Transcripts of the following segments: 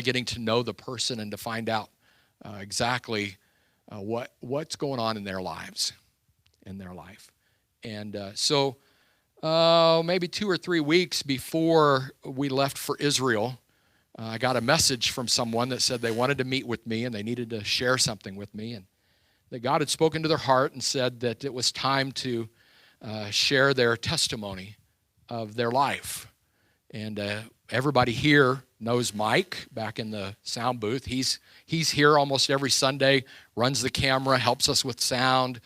getting to know the person and to find out exactly what's going on in their lives, in their life. And so maybe 2 or 3 weeks before we left for Israel, I got a message from someone that said they wanted to meet with me and they needed to share something with me, and that God had spoken to their heart and said that it was time to share their testimony of their life. And everybody here knows Mike back in the sound booth. He's here almost every Sunday, runs the camera, helps us with sound.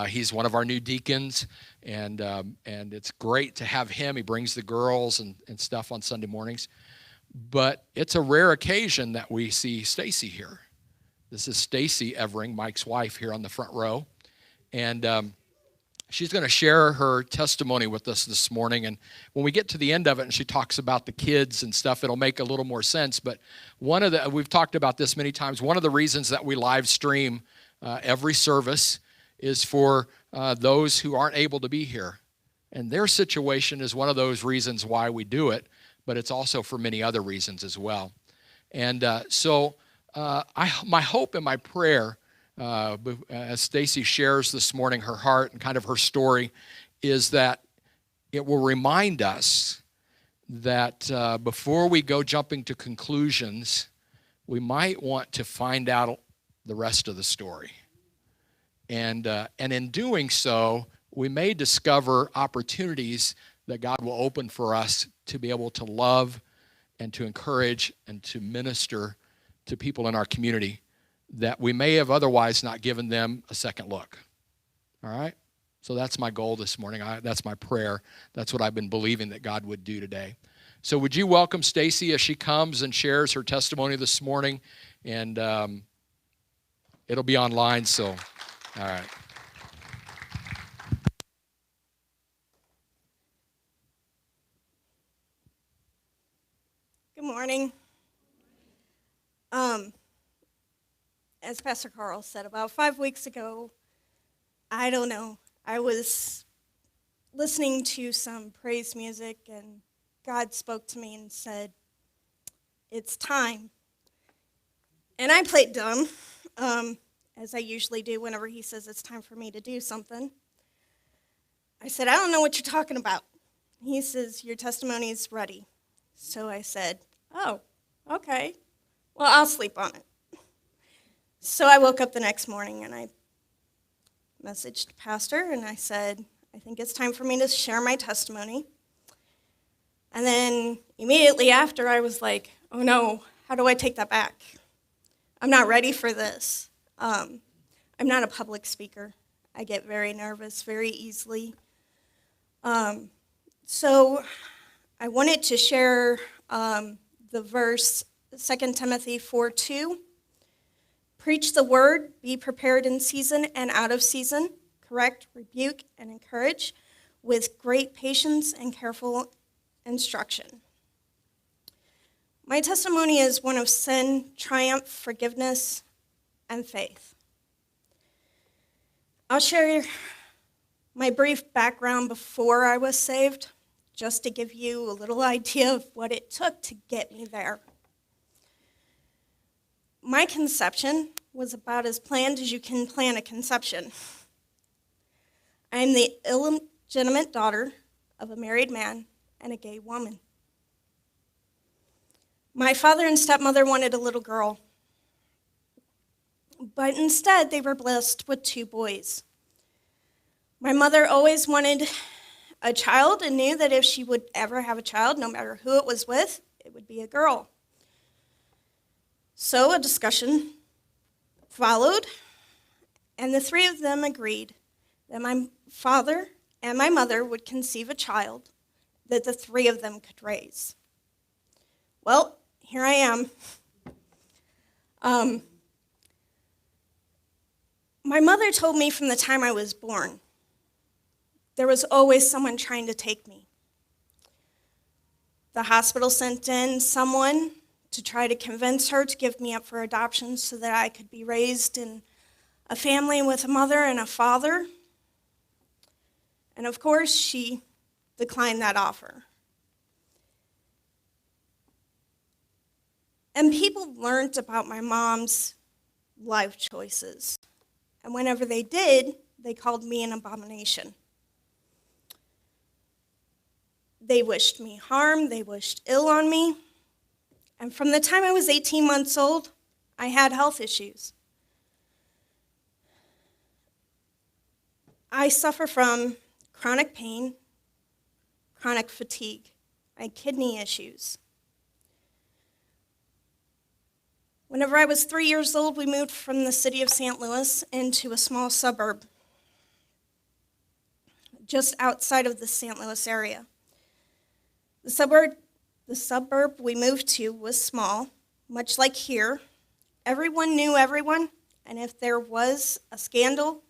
He's one of our new deacons, and it's great to have him. He brings the girls and stuff on Sunday mornings. But it's a rare occasion that we see Stacey here. This is Stacey Evering, Mike's wife, here on the front row. And she's going to share her testimony with us this morning. And when we get to the end of it and she talks about the kids and stuff, it'll make a little more sense. But we've talked about this many times, one of the reasons that we live stream every service is for those who aren't able to be here. And their situation is one of those reasons why we do it, but it's also for many other reasons as well. And so my hope and my prayer, as Stacey shares this morning her heart and kind of her story, is that it will remind us that before we go jumping to conclusions, we might want to find out the rest of the story. And in doing so, we may discover opportunities that God will open for us to be able to love and to encourage and to minister to people in our community that we may have otherwise not given them a second look. All right? So that's my goal this morning. That's my prayer. That's what I've been believing that God would do today. So would you welcome Stacey as she comes and shares her testimony this morning? And it'll be online, so all right. Good morning. As Pastor Carl said, about 5 weeks ago, I don't know, I was listening to some praise music and God spoke to me and said, "It's time." And I played dumb, as I usually do whenever he says it's time for me to do something. I said, "I don't know what you're talking about." He says, "Your testimony is ready." So I said, "Oh, okay. Well, I'll sleep on it." So I woke up the next morning and I messaged Pastor and I said, "I think it's time for me to share my testimony." And then immediately after I was like, "Oh no, how do I take that back? I'm not ready for this." I'm not a public speaker. I get very nervous very easily. So I wanted to share the verse 2 Timothy 4:2. "Preach the word, be prepared in season and out of season, correct, rebuke, and encourage with great patience and careful instruction." My testimony is one of sin, triumph, forgiveness, and faith. I'll share my brief background before I was saved, just to give you a little idea of what it took to get me there. My conception was about as planned as you can plan a conception. I'm the illegitimate daughter of a married man and a gay woman. My father and stepmother wanted a little girl, but instead they were blessed with 2 boys. My mother always wanted a child and knew that if she would ever have a child, no matter who it was with, it would be a girl. So a discussion followed, and the 3 of them agreed that my father and my mother would conceive a child that the 3 of them could raise. Well, here I am. My mother told me from the time I was born, there was always someone trying to take me. The hospital sent in someone to try to convince her to give me up for adoption so that I could be raised in a family with a mother and a father. And of course, she declined that offer. And people learned about my mom's life choices. And whenever they did, they called me an abomination. They wished me harm, they wished ill on me. And from the time I was 18 months old, I had health issues. I suffer from chronic pain, chronic fatigue. I had kidney issues. Whenever I was 3 years old, we moved from the city of St. Louis into a small suburb just outside of the St. Louis area. The suburb we moved to was small, much like here. Everyone knew everyone, and if there was a scandal,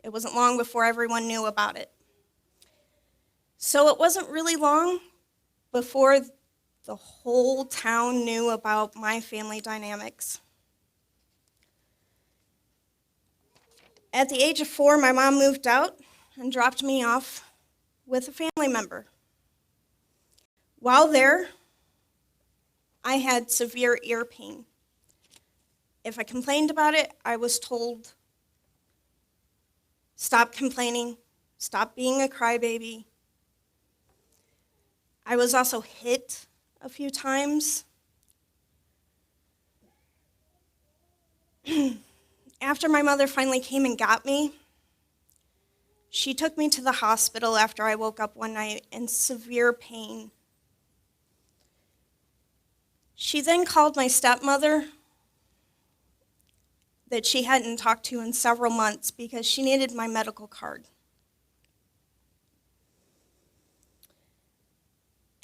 it wasn't long before everyone knew about it. So it wasn't really long before the whole town knew about my family dynamics. At the age of 4, my mom moved out and dropped me off with a family member. While there, I had severe ear pain. If I complained about it, I was told, stop complaining, stop being a crybaby. I was also hit a few times. After my mother finally came and got me, she took me to the hospital after I woke up one night in severe pain. She then called my stepmother that she hadn't talked to in several months because she needed my medical card.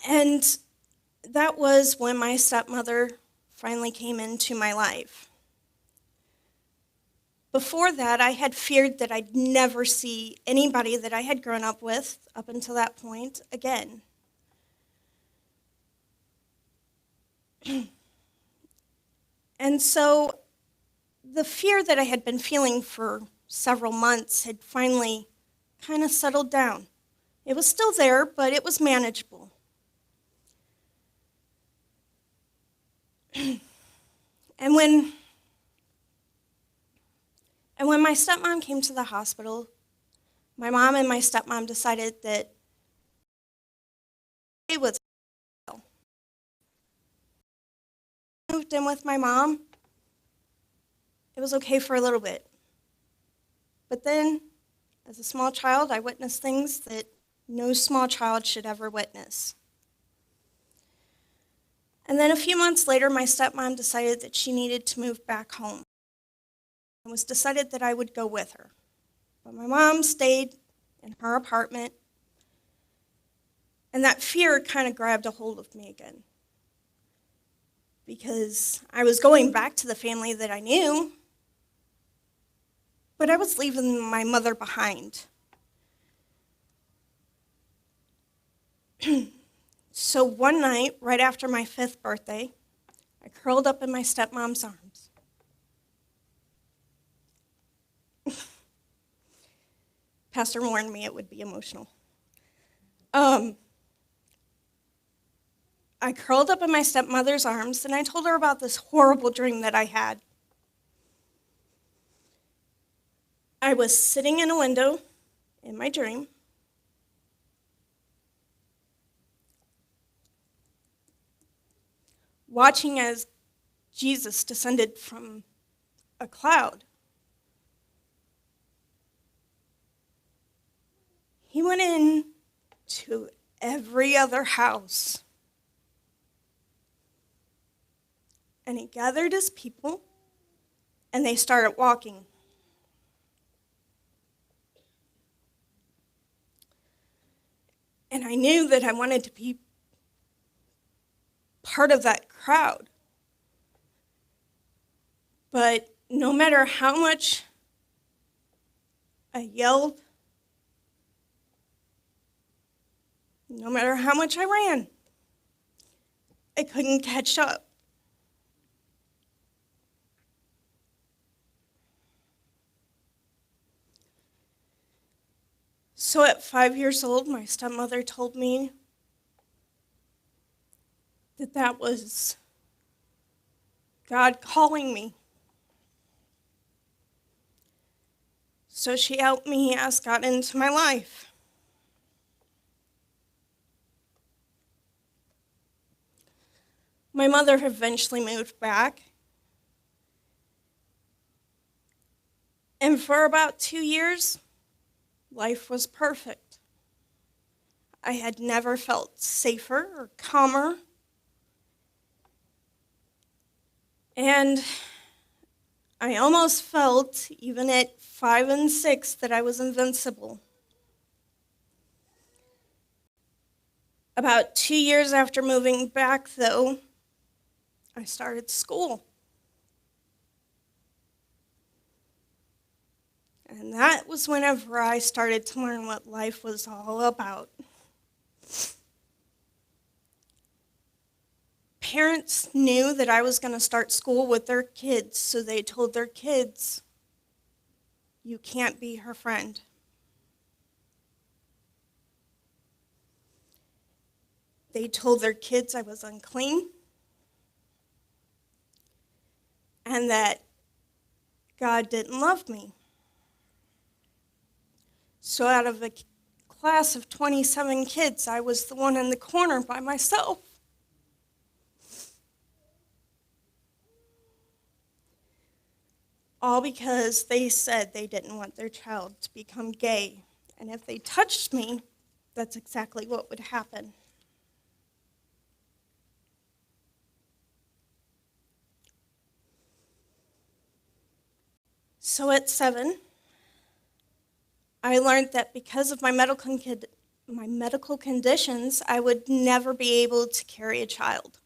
And that was when my stepmother finally came into my life. Before that, I had feared that I'd never see anybody that I had grown up with up until that point again. And so the fear that I had been feeling for several months had finally kind of settled down. It was still there, but it was manageable. And when my stepmom came to the hospital, my mom and my stepmom decided that it was moved in with my mom. It was okay for a little bit. But then, as a small child, I witnessed things that no small child should ever witness. And then a few months later, my stepmom decided that she needed to move back home. It was decided that I would go with her. But my mom stayed in her apartment, and that fear kind of grabbed a hold of me again. Because I was going back to the family that I knew, but I was leaving my mother behind. So one night, right after my 5th birthday, I curled up in my stepmom's arms. Pastor warned me it would be emotional. I curled up in my stepmother's arms, and I told her about this horrible dream that I had. I was sitting in a window in my dream, watching as Jesus descended from a cloud. He went in to every other house, and he gathered his people, and they started walking. And I knew that I wanted to be part of that crowd. But no matter how much I yelled, no matter how much I ran, I couldn't catch up. So at 5 years old, my stepmother told me that was God calling me. So she helped me ask God into my life. My mother eventually moved back. And for about 2 years, life was perfect. I had never felt safer or calmer. And I almost felt, even at 5 and 6, that I was invincible. About 2 years after moving back, though, I started school. And that was whenever I started to learn what life was all about. Parents knew that I was going to start school with their kids, so they told their kids, "You can't be her friend." They told their kids I was unclean and that God didn't love me. So out of a class of 27 kids, I was the one in the corner by myself. All because they said they didn't want their child to become gay. And if they touched me, that's exactly what would happen. So at 7, I learned that because of my medical conditions, I would never be able to carry a child.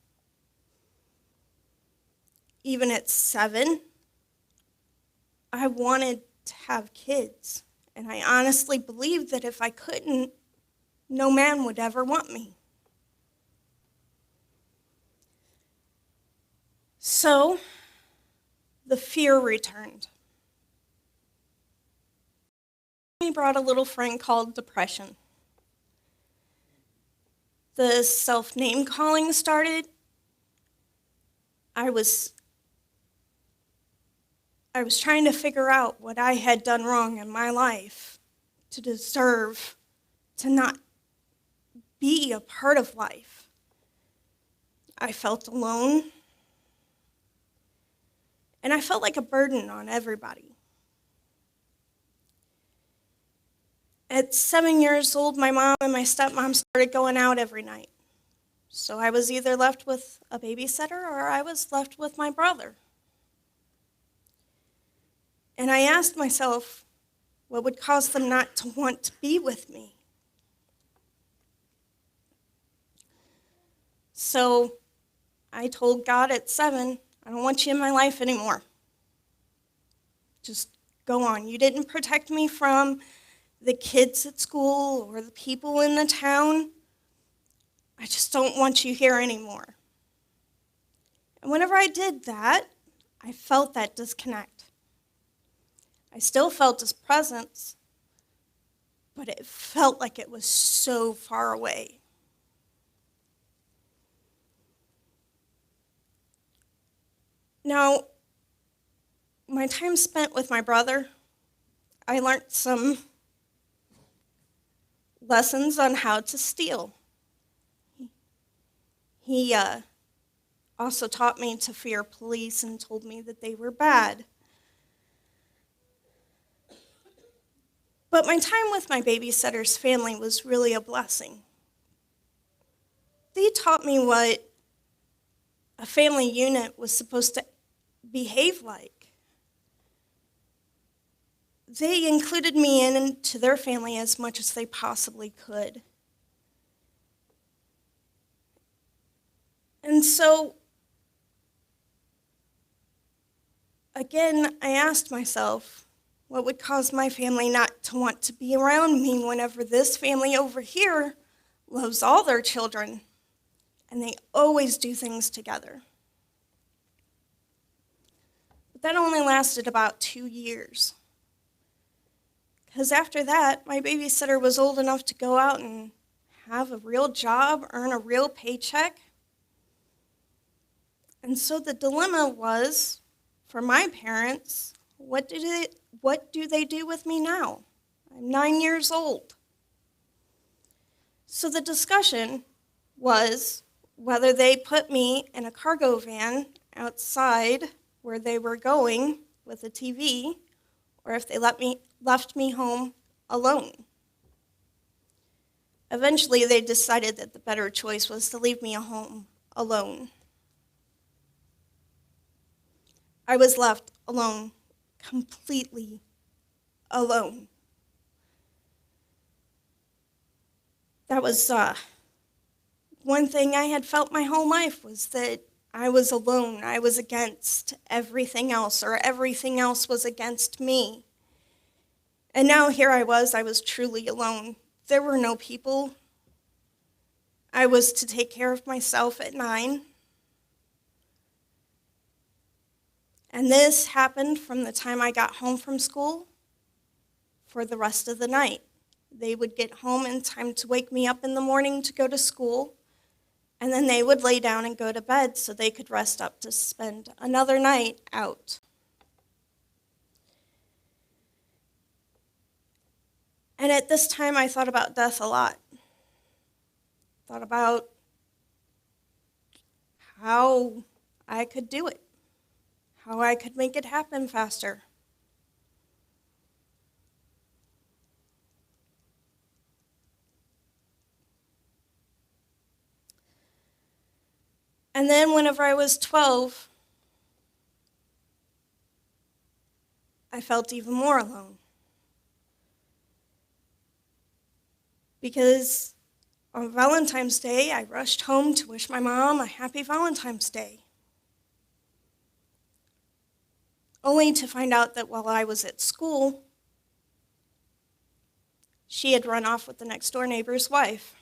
Even at 7, I wanted to have kids, and I honestly believed that if I couldn't, no man would ever want me. So, the fear returned. He brought a little friend called depression. The self-name calling started. I was trying to figure out what I had done wrong in my life to deserve to not be a part of life. I felt alone, and I felt like a burden on everybody. At 7 years old, my mom and my stepmom started going out every night. So I was either left with a babysitter or I was left with my brother. And I asked myself, what would cause them not to want to be with me? So I told God at 7, I don't want you in my life anymore. Just go on. You didn't protect me from the kids at school or the people in the town. I just don't want you here anymore. And whenever I did that, I felt that disconnect. I still felt his presence, but it felt like it was so far away. Now, my time spent with my brother, I learned some lessons on how to steal. He also taught me to fear police and told me that they were bad. But my time with my babysitter's family was really a blessing. They taught me what a family unit was supposed to behave like. They included me into their family as much as they possibly could. And so, again, I asked myself, what would cause my family not to want to be around me whenever this family over here loves all their children and they always do things together? But that only lasted about 2 years. Because after that, my babysitter was old enough to go out and have a real job, earn a real paycheck. And so the dilemma was, for my parents, what do they do with me now? I'm 9 years old. So the discussion was whether they put me in a cargo van outside where they were going with a TV, or if they left me home alone. Eventually, they decided that the better choice was to leave me at home alone. I was left alone, completely alone. That was one thing I had felt my whole life, was that I was alone. I was against everything else, or everything else was against me. And now here I was truly alone. There were no people. I was to take care of myself at 9. And this happened from the time I got home from school for the rest of the night. They would get home in time to wake me up in the morning to go to school, and then they would lay down and go to bed so they could rest up to spend another night out. And at this time, I thought about death a lot. Thought about how I could do it, how I could make it happen faster. And then whenever I was 12, I felt even more alone. Because on Valentine's Day, I rushed home to wish my mom a happy Valentine's Day, only to find out that while I was at school, she had run off with the next door neighbor's wife.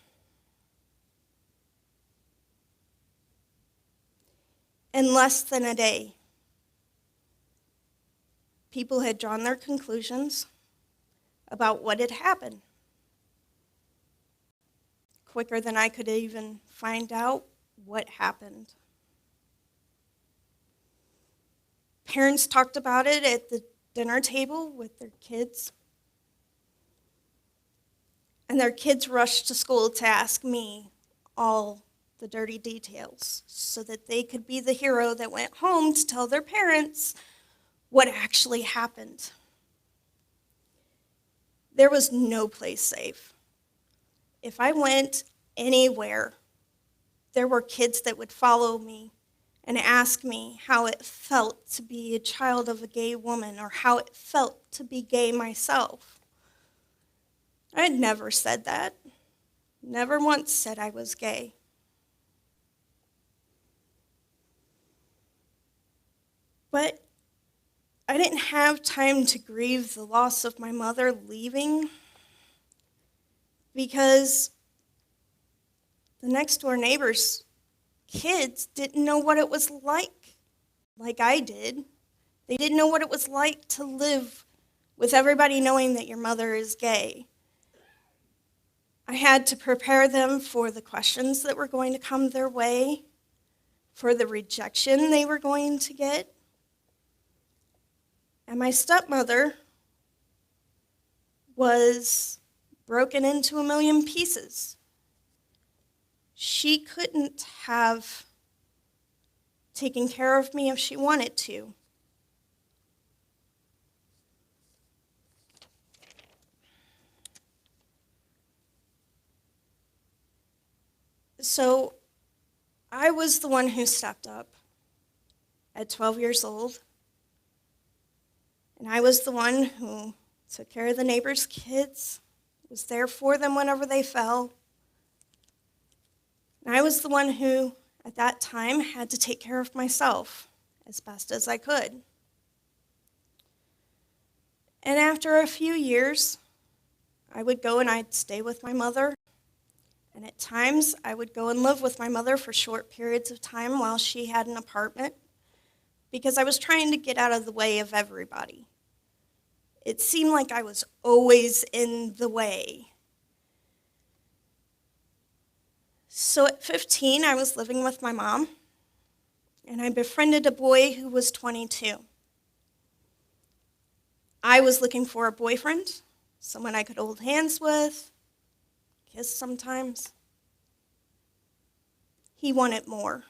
In less than a day, people had drawn their conclusions about what had happened, quicker than I could even find out what happened. Parents talked about it at the dinner table with their kids, and their kids rushed to school to ask me all the dirty details so that they could be the hero that went home to tell their parents what actually happened. There was no place safe. If I went anywhere, there were kids that would follow me and ask me how it felt to be a child of a gay woman, or how it felt to be gay myself. I had never said that. Never once said I was gay. But I didn't have time to grieve the loss of my mother leaving, because the next door neighbor's kids didn't know what it was like I did. They didn't know what it was like to live with everybody knowing that your mother is gay. I had to prepare them for the questions that were going to come their way, for the rejection they were going to get. And my stepmother was broken into a million pieces. She couldn't have taken care of me if she wanted to. So I was the one who stepped up at 12 years old. And I was the one who took care of the neighbors' kids, was there for them whenever they fell. And I was the one who, at that time, had to take care of myself as best as I could. And after a few years, I would go and I'd stay with my mother. And at times, I would go and live with my mother for short periods of time while she had an apartment, because I was trying to get out of the way of everybody. It seemed like I was always in the way. So at 15, I was living with my mom, and I befriended a boy who was 22. I was looking for a boyfriend, someone I could hold hands with, kiss sometimes. He wanted more.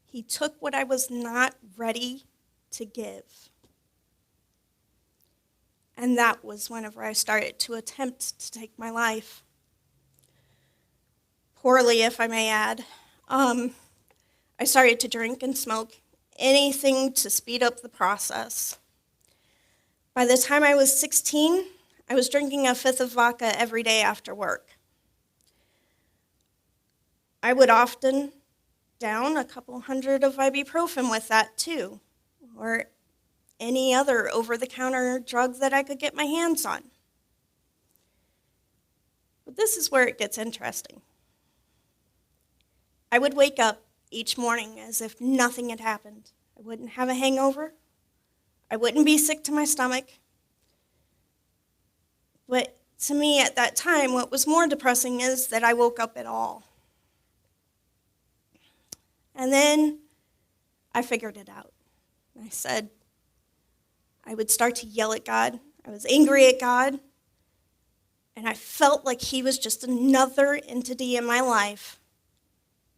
He took what I was not ready to give. And that was whenever I started to attempt to take my life. Poorly, if I may add. I started to drink and smoke, anything to speed up the process. By the time I was 16, I was drinking a fifth of vodka every day after work. I would often down a couple hundred of ibuprofen with that too, or any other over-the-counter drug that I could get my hands on. But this is where it gets interesting. I would wake up each morning as if nothing had happened. I wouldn't have a hangover. I wouldn't be sick to my stomach. But to me at that time, what was more depressing is that I woke up at all. And then I figured it out. I said, I would start to yell at God. I was angry at God. And I felt like he was just another entity in my life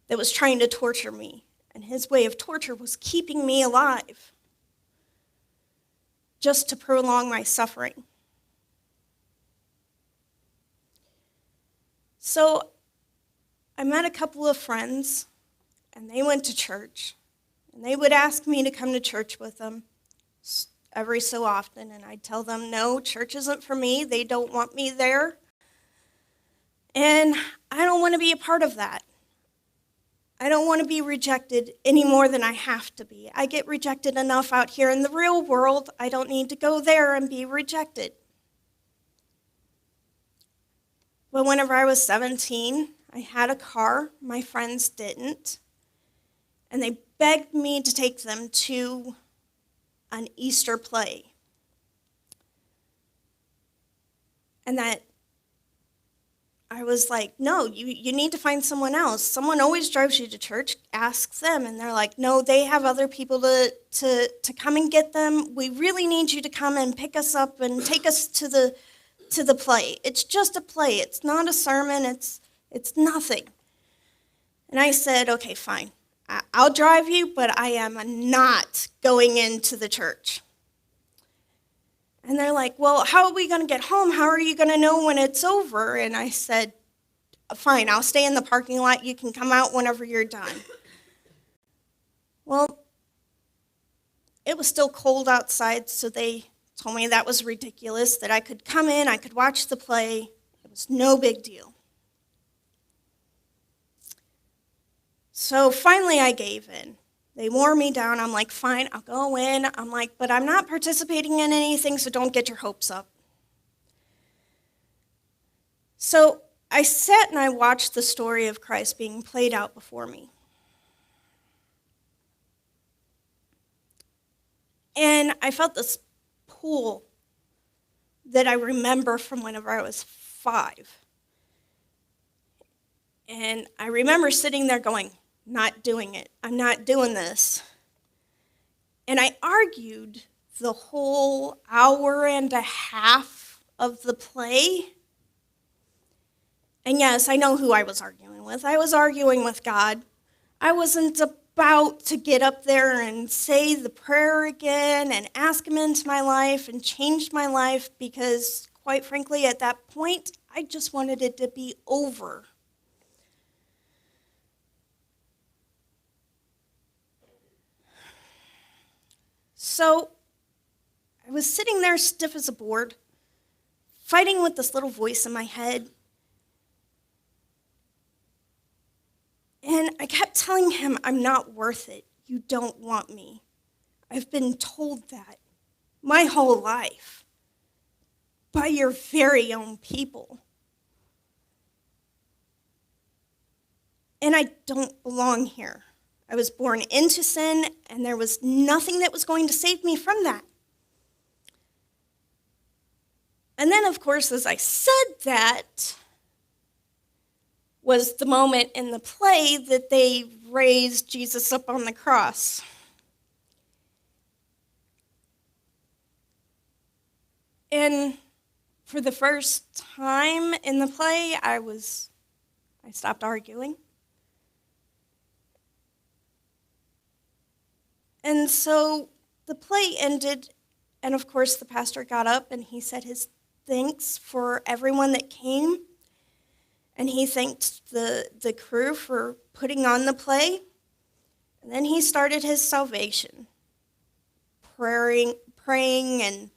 that was trying to torture me. And his way of torture was keeping me alive, just to prolong my suffering. So I met a couple of friends, and they went to church. And they would ask me to come to church with them every so often, and I'd tell them, no, church isn't for me. They don't want me there. And I don't want to be a part of that. I don't want to be rejected any more than I have to be. I get rejected enough out here in the real world. I don't need to go there and be rejected. But whenever I was 17, I had a car. My friends didn't. And they begged me to take them to an Easter play. And that I was like, no, you need to find someone else. Someone always drives you to church, ask them. And they're like, no, they have other people to come and get them. We really need you to come and pick us up and take us to the play. It's just a play. It's not a sermon. It's nothing. And I said, okay, fine. I'll drive you, but I am not going into the church. And they're like, well, how are we going to get home? How are you going to know when it's over? And I said, fine, I'll stay in the parking lot. You can come out whenever you're done. Well, it was still cold outside, so they told me that was ridiculous, that I could come in, I could watch the play. It was no big deal. So finally I gave in. They wore me down. I'm like, fine, I'll go in. I'm like, but I'm not participating in anything, so don't get your hopes up. So I sat and I watched the story of Christ being played out before me. And I felt this pull that I remember from whenever I was 5. And I remember sitting there going, not doing it. I'm not doing this. And I argued the whole hour and a half of the play. And yes, I know who I was arguing with. I was arguing with God. I wasn't about to get up there and say the prayer again and ask him into my life and change my life because, quite frankly, at that point, I just wanted it to be over. So I was sitting there stiff as a board, fighting with this little voice in my head. And I kept telling him, I'm not worth it. You don't want me. I've been told that my whole life by your very own people. And I don't belong here. I was born into sin, and there was nothing that was going to save me from that. And then, of course, as I said that, was the moment in the play that they raised Jesus up on the cross. And for the first time in the play, I stopped arguing. And so the play ended, and of course the pastor got up and he said his thanks for everyone that came. And he thanked the crew for putting on the play. And then he started his salvation, praying and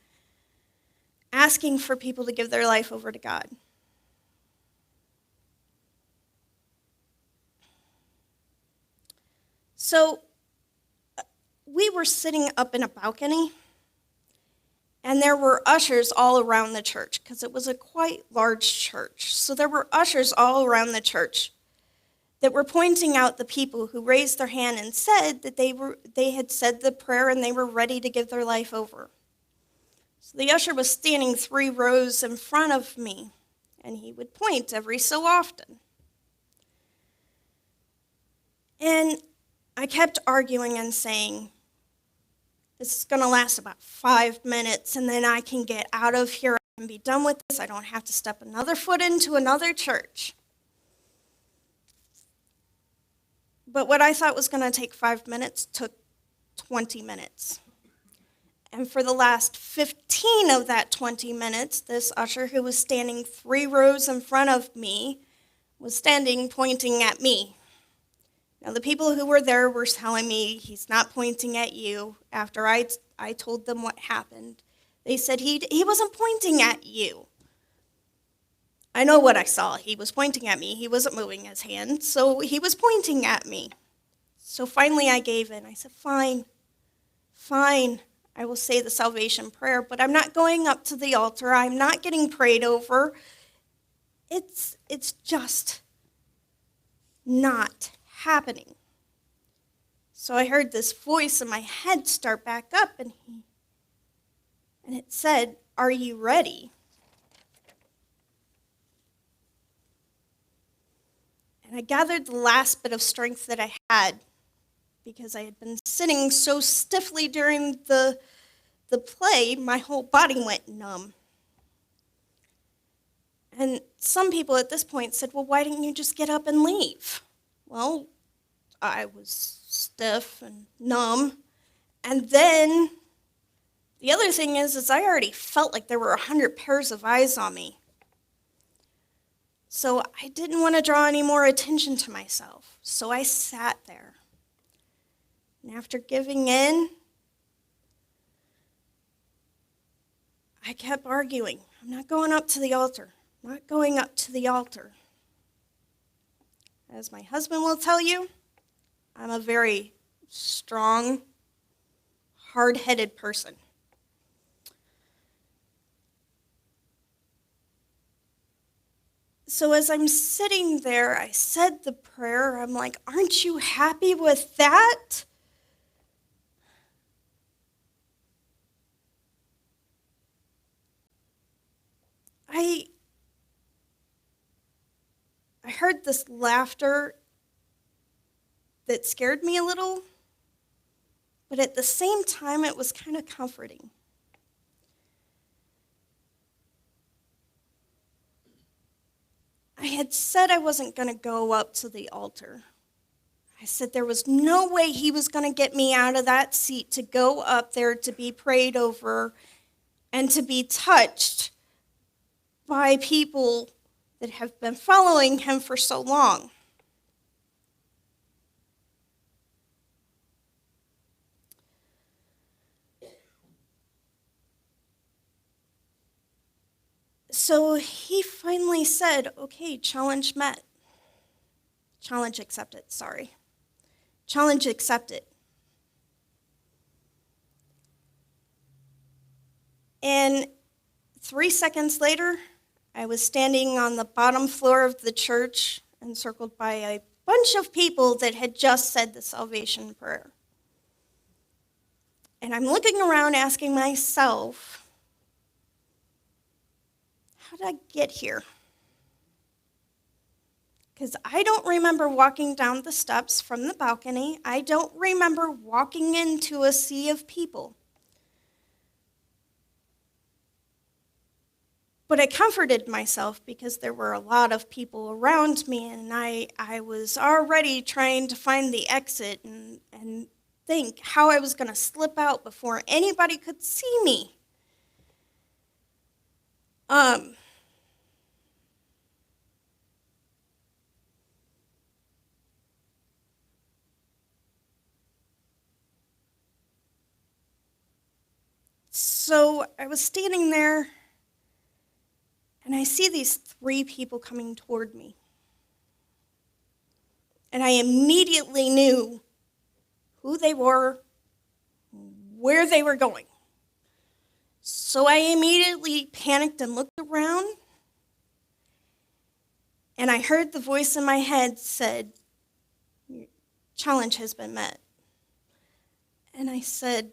asking for people to give their life over to God. So we were sitting up in a balcony, and there were ushers all around the church because it was a quite large church. So there were ushers all around the church that were pointing out the people who raised their hand and said that they had said the prayer and they were ready to give their life over. So the usher was standing 3 rows in front of me, and he would point every so often. And I kept arguing and saying, this is going to last about 5 minutes, and then I can get out of here. I can be done with this. I don't have to step another foot into another church. But what I thought was going to take 5 minutes took 20 minutes. And for the last 15 of that 20 minutes, this usher who was standing 3 rows in front of me was standing pointing at me. Now, the people who were there were telling me, he's not pointing at you. After I told them what happened, they said, he wasn't pointing at you. I know what I saw. He was pointing at me. He wasn't moving his hand, so he was pointing at me. So finally I gave in. I said, fine. I will say the salvation prayer, but I'm not going up to the altar. I'm not getting prayed over. It's just not happening. So I heard this voice in my head start back up, and it said, "Are you ready?" And I gathered the last bit of strength that I had, because I had been sitting so stiffly during the play, my whole body went numb. And some people at this point said, well, why didn't you just get up and leave? Well, I was stiff and numb. And then the other thing is I already felt like there were 100 pairs of eyes on me. So I didn't want to draw any more attention to myself. So I sat there. And after giving in, I kept arguing. I'm not going up to the altar. I'm not going up to the altar. As my husband will tell you, I'm a very strong, hard-headed person. So as I'm sitting there, I said the prayer. I'm like, aren't you happy with that? I heard this laughter that scared me a little, but at the same time, it was kind of comforting. I had said I wasn't going to go up to the altar. I said there was no way he was going to get me out of that seat to go up there to be prayed over and to be touched by people that have been following him for so long. So he finally said, okay, challenge met. Challenge accepted, sorry. Challenge accepted. And 3 seconds later, I was standing on the bottom floor of the church, encircled by a bunch of people that had just said the salvation prayer. And I'm looking around asking myself, how did I get here? Because I don't remember walking down the steps from the balcony. I don't remember walking into a sea of people. But I comforted myself because there were a lot of people around me, and I was already trying to find the exit and think how I was going to slip out before anybody could see me. So I was standing there, and I see these 3 people coming toward me. And I immediately knew who they were, where they were going. So I immediately panicked and looked around, and I heard the voice in my head said, "Your challenge has been met." And I said,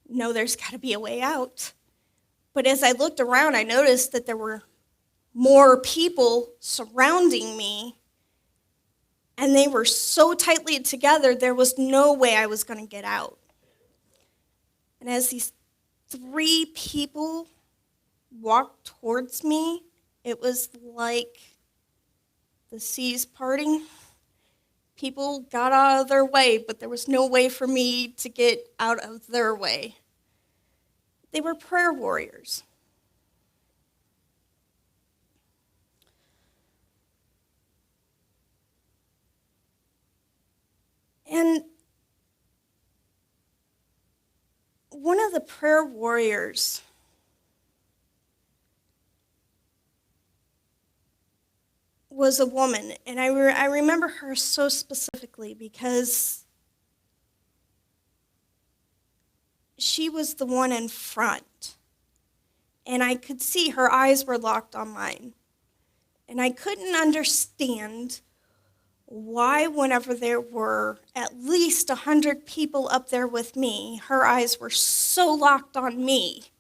"No, there's got to be a way out." But as I looked around, I noticed that there were more people surrounding me, and they were so tightly together, there was no way I was going to get out. And as these 3 people walked towards me, it was like the seas parting. People got out of their way, but there was no way for me to get out of their way. They were prayer warriors. And one of the prayer warriors was a woman, and I remember her so specifically because she was the one in front, and I could see her eyes were locked on mine. And I couldn't understand why, whenever there were at least 100 people up there with me, her eyes were so locked on me.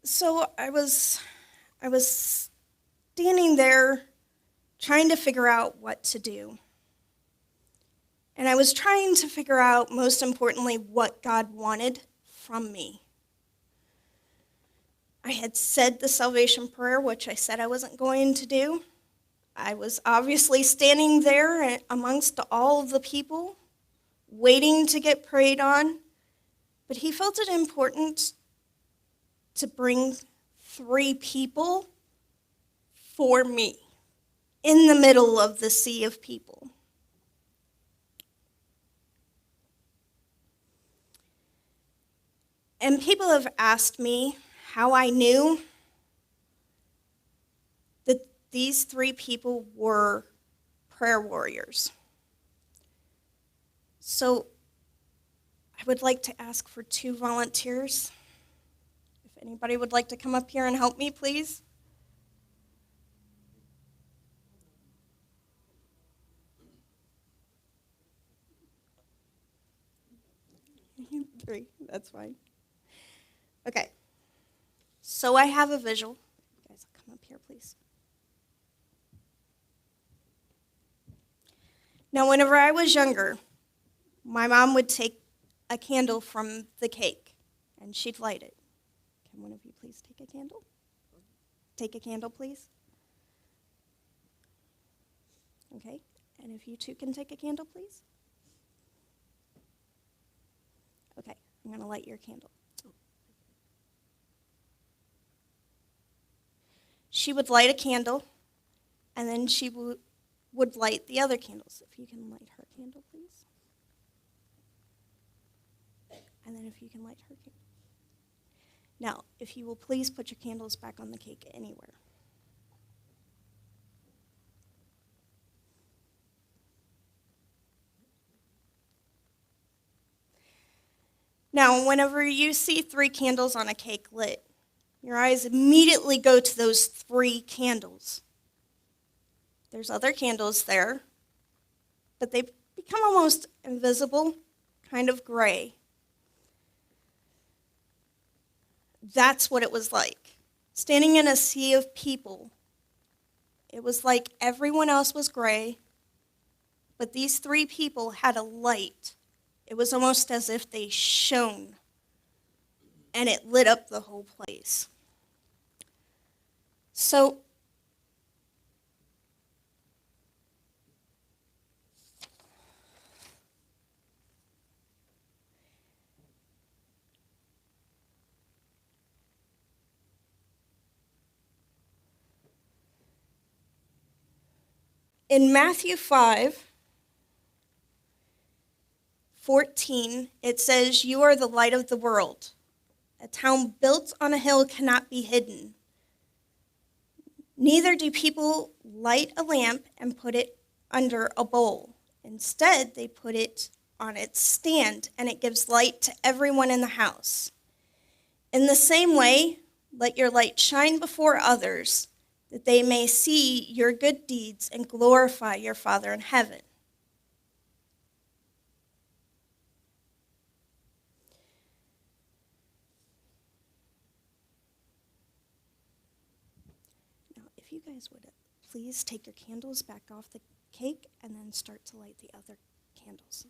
So I was standing there trying to figure out what to do. And I was trying to figure out, most importantly, what God wanted from me. I had said the salvation prayer, which I said I wasn't going to do. I was obviously standing there amongst all of the people, waiting to get prayed on. But he felt it important to bring 3 people for me in the middle of the sea of people. And people have asked me how I knew that these 3 people were prayer warriors. So I would like to ask for 2 volunteers. If anybody would like to come up here and help me, please. Three, that's fine. Okay, so I have a visual. You guys come up here, please. Now, whenever I was younger, my mom would take a candle from the cake, and she'd light it. Can one of you please take a candle? Take a candle, please. Okay, and if you 2 can take a candle, please. Okay, I'm going to light your candle. She would light a candle, and then she would light the other candles. If you can light her candle, please. And then if you can light her candle. Now, if you will please put your candles back on the cake anywhere. Now, whenever you see 3 candles on a cake lit, your eyes immediately go to those 3 candles. There's other candles there, but they become almost invisible, kind of gray. That's what it was like. Standing in a sea of people, it was like everyone else was gray, but these 3 people had a light. It was almost as if they shone, and it lit up the whole place. So, in Matthew 5:14, it says, "You are the light of the world. A town built on a hill cannot be hidden. Neither do people light a lamp and put it under a bowl. Instead, they put it on its stand, and it gives light to everyone in the house. In the same way, let your light shine before others, that they may see your good deeds and glorify your Father in heaven." Now, if you guys would please take your candles back off the cake and then start to light the other candles.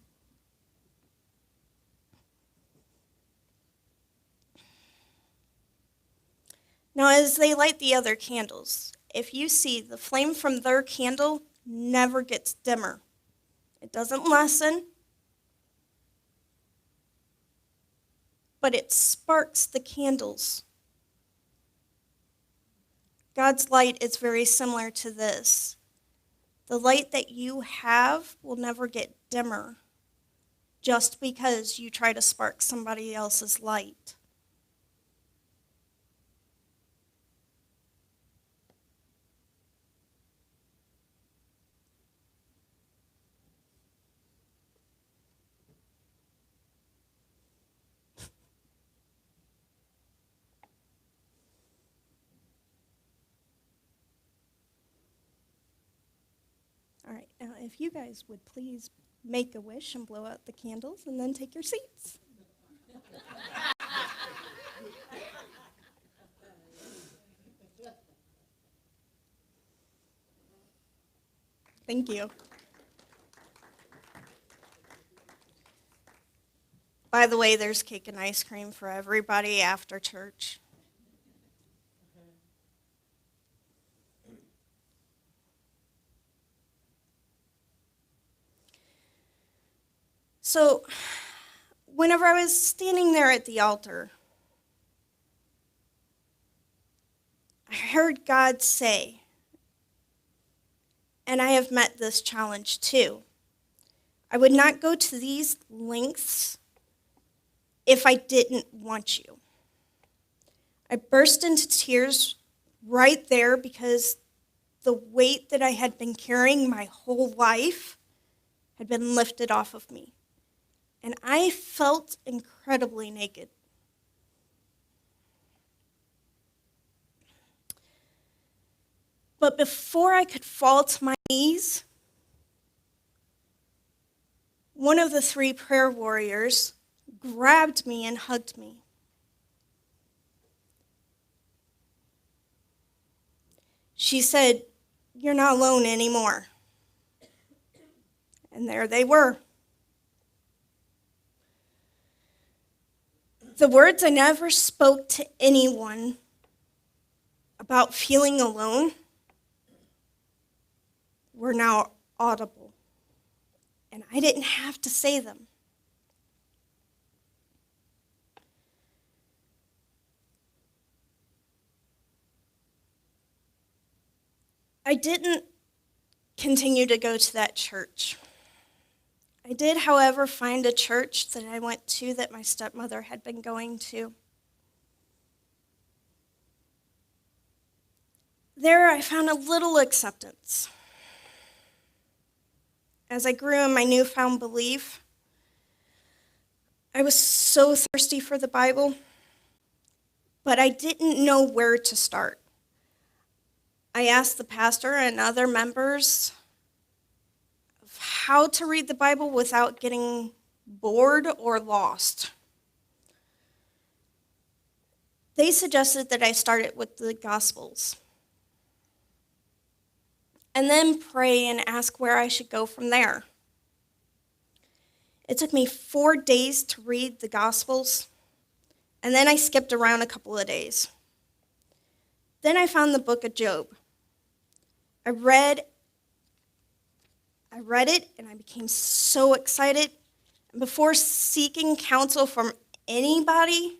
Now, as they light the other candles, if you see, the flame from their candle never gets dimmer. It doesn't lessen, but it sparks the candles. God's light is very similar to this. The light that you have will never get dimmer just because you try to spark somebody else's light. All right, now if you guys would please make a wish and blow out the candles and then take your seats. Thank you. By the way, there's cake and ice cream for everybody after church. So, whenever I was standing there at the altar, I heard God say, and I have met this challenge too, I would not go to these lengths if I didn't want you. I burst into tears right there because the weight that I had been carrying my whole life had been lifted off of me. And I felt incredibly naked. But before I could fall to my knees, one of the 3 prayer warriors grabbed me and hugged me. She said, "You're not alone anymore." And there they were. The words I never spoke to anyone about feeling alone were now audible, and I didn't have to say them. I didn't continue to go to that church. I did, however, find a church that I went to that my stepmother had been going to. There I found a little acceptance. As I grew in my newfound belief, I was so thirsty for the Bible, but I didn't know where to start. I asked the pastor and other members of how to read the Bible without getting bored or lost. They suggested that I start it with the Gospels and then pray and ask where I should go from there. It took me 4 days to read the Gospels, and then I skipped around a couple of days. Then I found the book of Job. I read it, and I became so excited. And before seeking counsel from anybody,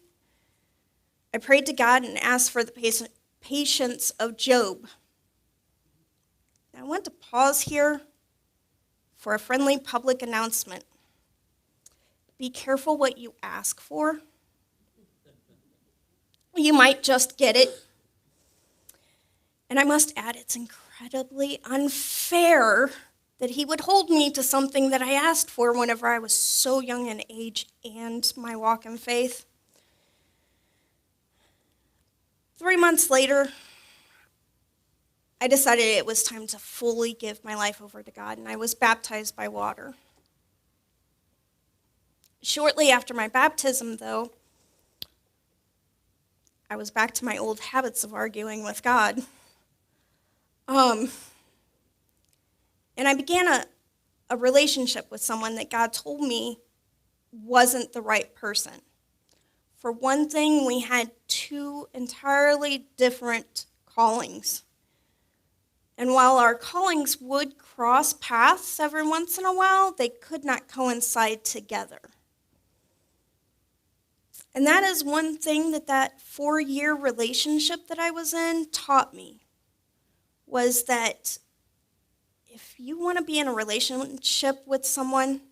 I prayed to God and asked for the patience of Job. I want to pause here for a friendly public announcement. Be careful what you ask for. You might just get it. And I must add, it's incredibly unfair that he would hold me to something that I asked for whenever I was so young in age and my walk in faith. 3 months later, I decided it was time to fully give my life over to God, and I was baptized by water. Shortly after my baptism, though, I was back to my old habits of arguing with God. And I began a relationship with someone that God told me wasn't the right person. For one thing, we had 2 entirely different callings. And while our callings would cross paths every once in a while, they could not coincide together. And that is one thing that 4-year relationship that I was in taught me, was that if you want to be in a relationship with someone,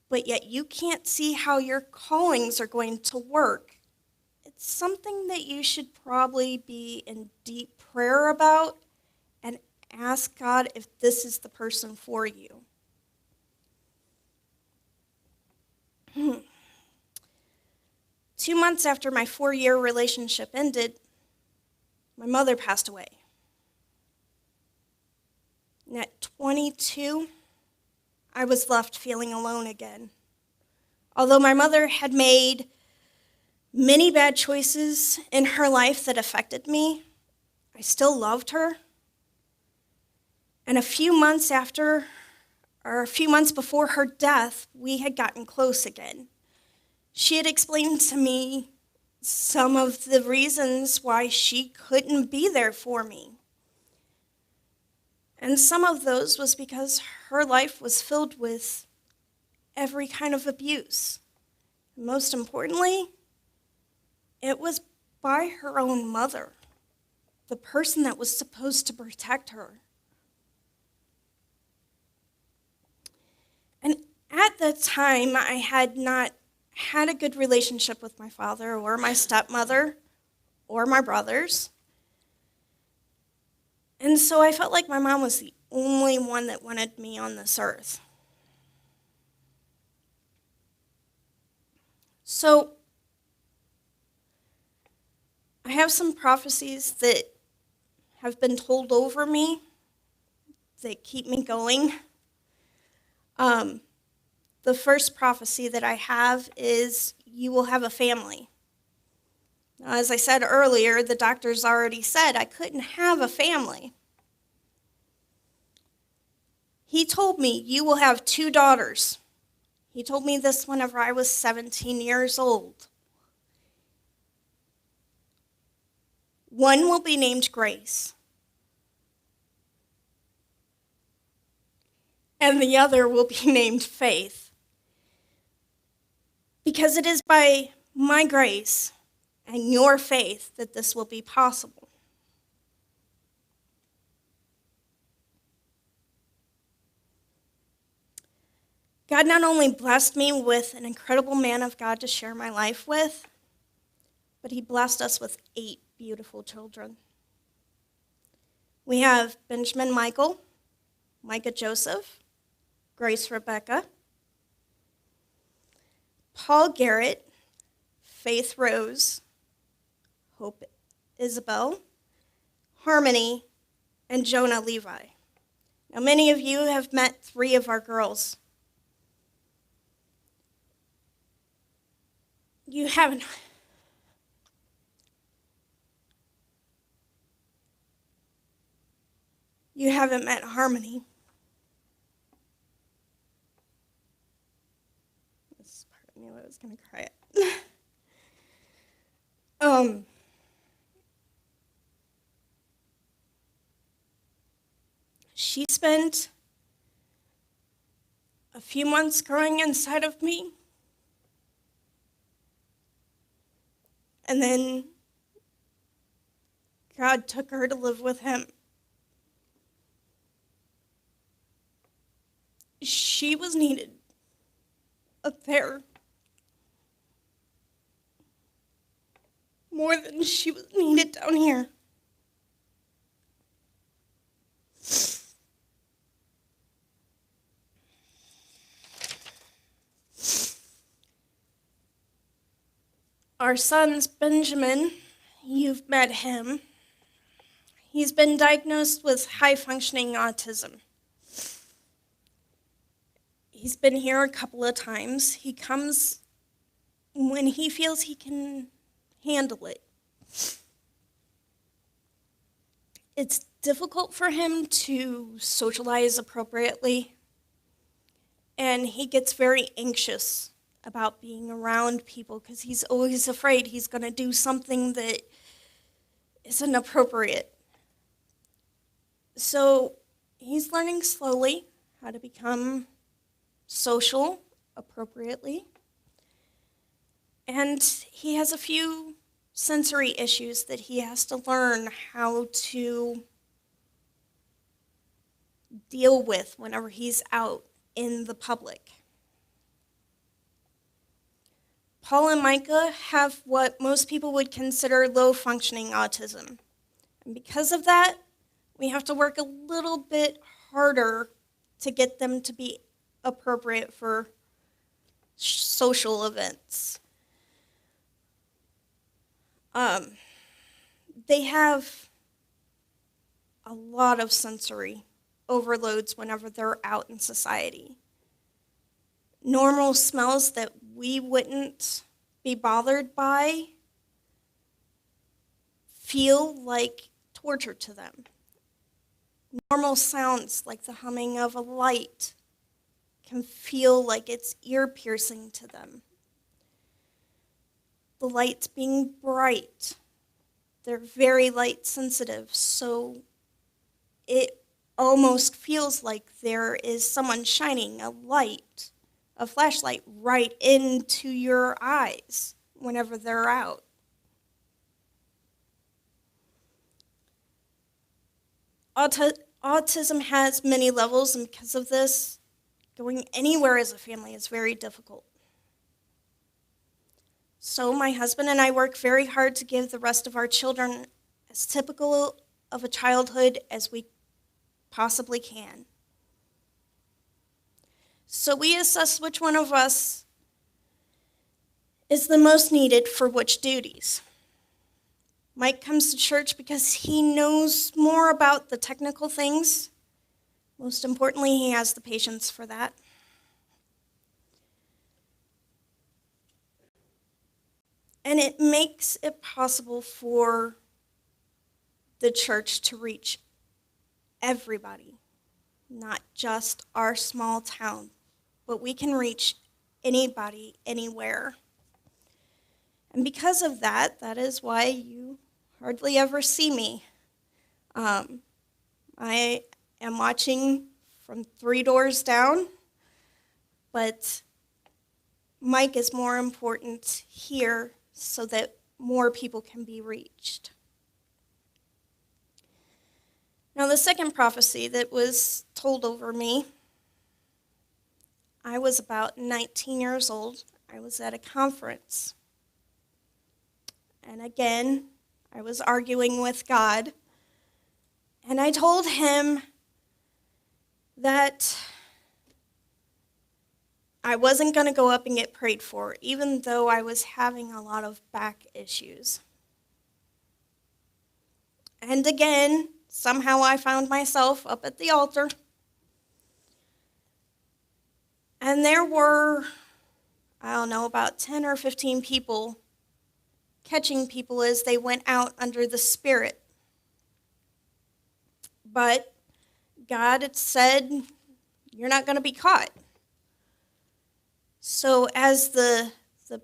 but yet you can't see how your callings are going to work, it's something that you should probably be in deep prayer about and ask God if this is the person for you. 2 months after my 4-year relationship ended, my mother passed away. And at 22, I was left feeling alone again. Although my mother had made many bad choices in her life that affected me, I still loved her. And a few months before her death, we had gotten close again. She had explained to me some of the reasons why she couldn't be there for me. And some of those was because her life was filled with every kind of abuse. Most importantly, it was by her own mother, the person that was supposed to protect her. And at the time, I had not had a good relationship with my father or my stepmother or my brothers. And so I felt like my mom was the only one that wanted me on this earth. So I have some prophecies that have been told over me that keep me going. The first prophecy that I have is, you will have a family. Now, as I said earlier, the doctors already said I couldn't have a family. He told me, you will have 2 daughters. He told me this whenever I was 17 years old. One will be named Grace, and the other will be named Faith. Because it is by my grace and your faith that this will be possible. God not only blessed me with an incredible man of God to share my life with, but he blessed us with 8 beautiful children. We have Benjamin Michael, Micah Joseph, Grace Rebecca, Paul Garrett, Faith Rose, Hope Isabel, Harmony, and Jonah Levi. Now, many of you have met 3 of our girls. You haven't met Harmony. This part of me knew I was going to cry. She spent a few months growing inside of me, and then God took her to live with him. She was needed up there more than she was needed down here. Our son's Benjamin, you've met him. He's been diagnosed with high-functioning autism. He's been here a couple of times. He comes when he feels he can handle it. It's difficult for him to socialize appropriately, and he gets very anxious about being around people because he's always afraid he's going to do something that isn't appropriate. So he's learning slowly how to become social appropriately. And he has a few sensory issues that he has to learn how to deal with whenever he's out in the public. Paul and Micah have what most people would consider low-functioning autism. And because of that, we have to work a little bit harder to get them to be appropriate for social events. They have a lot of sensory overloads whenever they're out in society. Normal smells that we wouldn't be bothered by feel like torture to them. Normal sounds like the humming of a light can feel like it's ear-piercing to them. The lights being bright, they're very light sensitive, so it almost feels like there is someone shining a flashlight right into your eyes whenever they're out. Autism has many levels, and because of this, going anywhere as a family is very difficult. So my husband and I work very hard to give the rest of our children as typical of a childhood as we possibly can. So we assess which one of us is the most needed for which duties. Mike comes to church because he knows more about the technical things. Most importantly, he has the patience for that. And it makes it possible for the church to reach everybody, not just our small town, but we can reach anybody, anywhere. And because of that, that is why you hardly ever see me. I am watching from 3 doors down, but Mike is more important here so that more people can be reached. Now, the second prophecy that was told over me, I was about 19 years old. I was at a conference. And again, I was arguing with God. And I told him that I wasn't going to go up and get prayed for, even though I was having a lot of back issues. And again, somehow I found myself up at the altar. And there were, I don't know, about 10 or 15 people catching people as they went out under the Spirit. But God had said, you're not going to be caught. So as the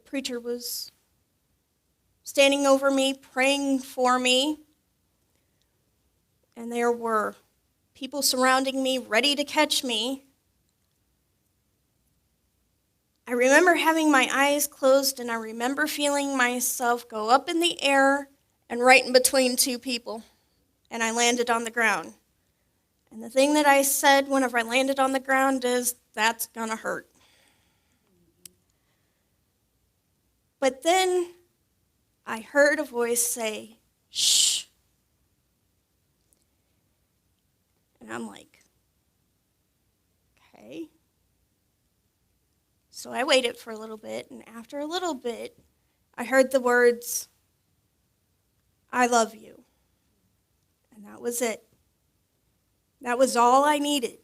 preacher was standing over me, praying for me, and there were people surrounding me, ready to catch me, I remember having my eyes closed, and I remember feeling myself go up in the air and right in between two people, and I landed on the ground. And the thing that I said whenever I landed on the ground is, that's gonna hurt. But then I heard a voice say, shh. And I'm like, okay. So I waited for a little bit, and after a little bit, I heard the words, I love you. And that was it. That was all I needed.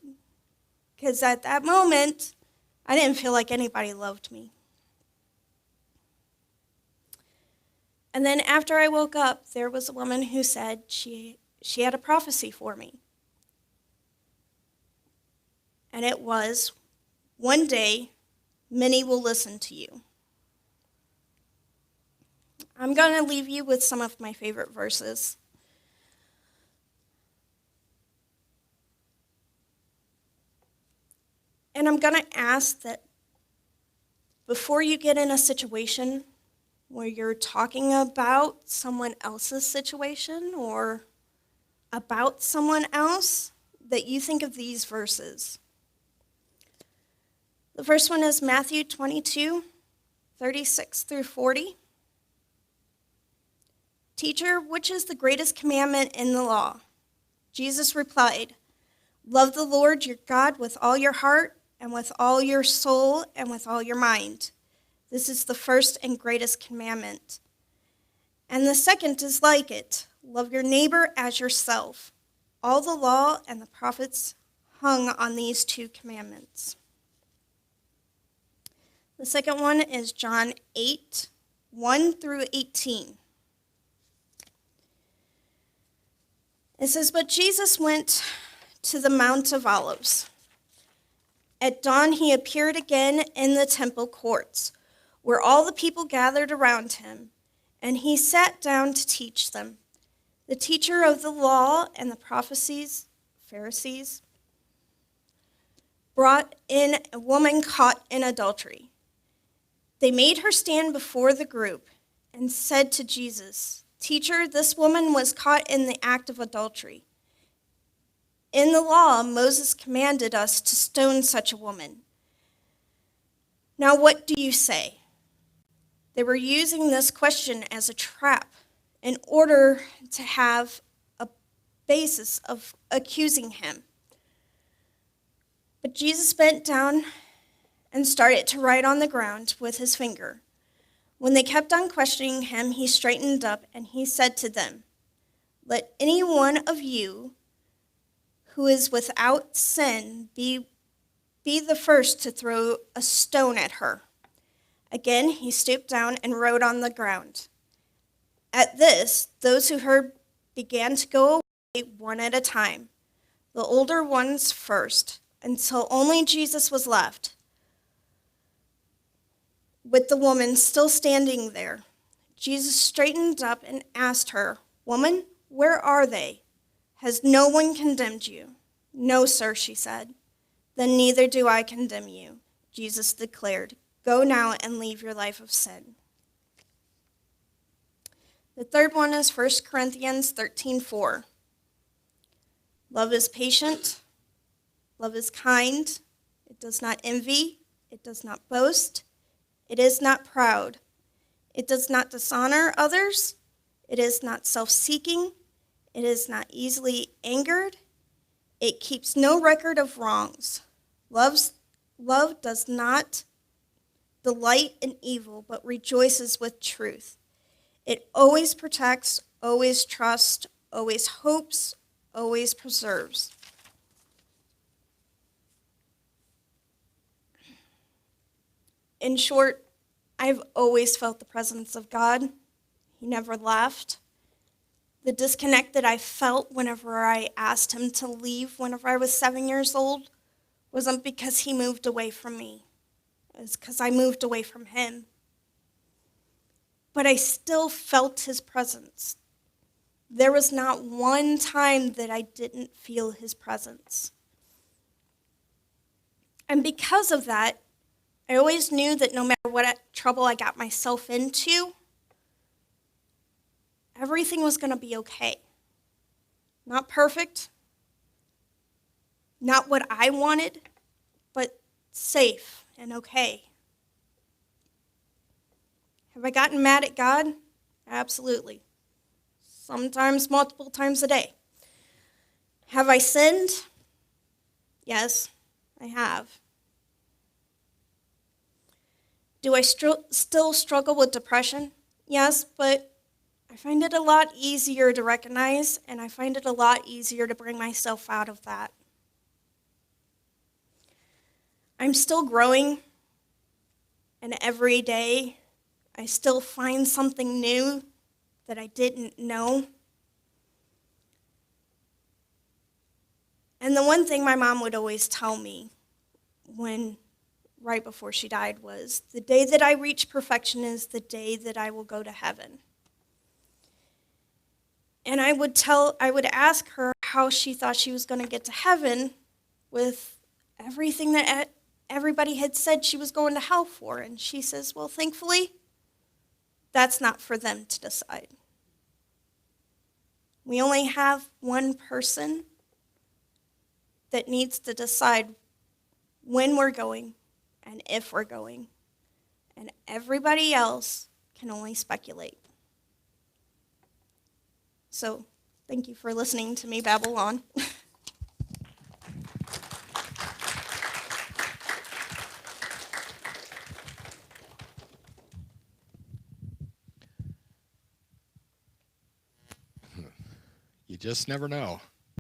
Because at that moment, I didn't feel like anybody loved me. And then after I woke up, there was a woman who said she had a prophecy for me. And it was, one day, many will listen to you. I'm going to leave you with some of my favorite verses. And I'm going to ask that before you get in a situation where you're talking about someone else's situation or about someone else, that you think of these verses. The first one is Matthew 22, 36 through 40. Teacher, which is the greatest commandment in the law? Jesus replied, love the Lord your God with all your heart and with all your soul and with all your mind. This is the first and greatest commandment. And the second is like it. Love your neighbor as yourself. All the law and the prophets hung on these two commandments. The second one is John 8, 1 through 18. It says, but Jesus went to the Mount of Olives. At dawn he appeared again in the temple courts, where all the people gathered around him, and he sat down to teach them. The teacher of the law and the prophecies, Pharisees, brought in a woman caught in adultery. They made her stand before the group and said to Jesus, Teacher, this woman was caught in the act of adultery. In the law, Moses commanded us to stone such a woman. Now what do you say? They were using this question as a trap in order to have a basis of accusing him. But Jesus bent down and started to write on the ground with his finger. When they kept on questioning him, he straightened up and he said to them, let any one of you who is without sin be the first to throw a stone at her. Again, he stooped down and wrote on the ground. At this, those who heard began to go away one at a time, the older ones first, until only Jesus was left, with the woman still standing there. Jesus straightened up and asked her, Woman, where are they? Has no one condemned you? No, sir, she said. Then neither do I condemn you, Jesus declared. Go now and leave your life of sin. The third one is 1 Corinthians 13:4. Love is patient. Love is kind. It does not envy. It does not boast. It is not proud. It does not dishonor others. It is not self-seeking. It is not easily angered. It keeps no record of wrongs. Love does not delight in evil, but rejoices with truth. It always protects, always trusts, always hopes, always preserves. In short, I've always felt the presence of God. He never left. The disconnect that I felt whenever I asked him to leave whenever I was 7 years old wasn't because he moved away from me. It was because I moved away from him. But I still felt his presence. There was not one time that I didn't feel his presence. And because of that, I always knew that no matter what trouble I got myself into, everything was going to be okay. Not perfect, not what I wanted, but safe and okay. Have I gotten mad at God? Absolutely. Sometimes multiple times a day. Have I sinned? Yes, I have. Do I still struggle with depression? Yes, but I find it a lot easier to recognize, and I find it a lot easier to bring myself out of that. I'm still growing, and every day I still find something new that I didn't know. And the one thing my mom would always tell me right before she died was, the day that I reach perfection is the day that I will go to heaven. And I would ask her how she thought she was going to get to heaven with everything that everybody had said she was going to hell for. And she says, well, thankfully, that's not for them to decide. We only have one person that needs to decide when we're going and if we're going. And everybody else can only speculate. So, thank you for listening to me babble on. You just never know.